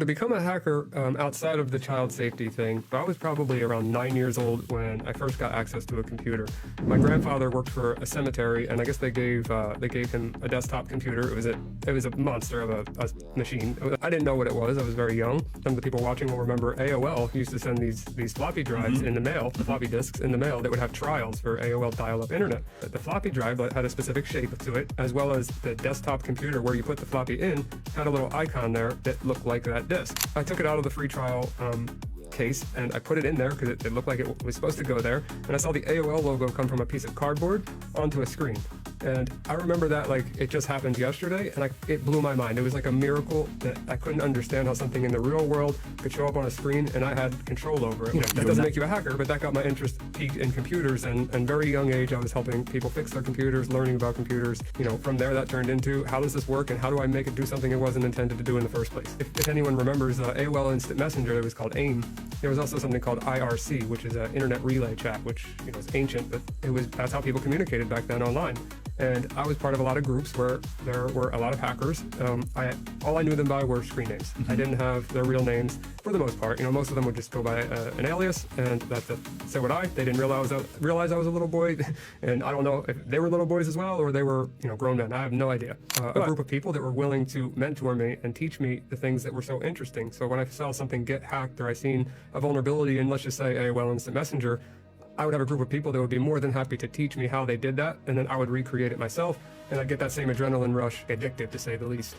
To become a hacker outside of the child safety thing, I was probably around 9 years old when I first got access to a computer. My grandfather worked for a cemetery, and I guess they gave him a desktop computer. It was a monster of a machine. I didn't know what it was. I was very young. Some of the people watching will remember AOL used to send these floppy drives in the mail, floppy disks in the mail that would have trials for AOL dial-up internet. The floppy drive had a specific shape to it, as well as the desktop computer where you put the floppy in had a little icon there that looked like that disk. I took it out of the free trial case and I put it in there because it looked like it was supposed to go there, and I saw the AOL logo come from a piece of cardboard onto a screen. And I remember that like it just happened yesterday, and it blew my mind. It was like a miracle that I couldn't understand how something in the real world could show up on a screen and I had control over it. That doesn't make you a hacker, but that got my interest peaked in computers, and very young age I was helping people fix their computers, learning about computers. From there that turned into how does this work and how do I make it do something it wasn't intended to do in the first place. If anyone remembers AOL Instant Messenger, it was called AIM. There was also something called IRC, which is an internet relay chat, which is ancient, but that's how people communicated back then online. And I was part of a lot of groups where there were a lot of hackers. All I knew them by were screen names. I didn't have their real names for the most part. Most of them would just go by an alias, and that's it. So would I. They didn't realize I was a little boy, and I don't know if they were little boys as well or they were grown men. I have no idea. A group of people that were willing to mentor me and teach me the things that were so interesting. So when I saw something get hacked or I seen a vulnerability in, let's just say, AOL Instant Messenger, I would have a group of people that would be more than happy to teach me how they did that, and then I would recreate it myself, and I'd get that same adrenaline rush, addictive to say the least.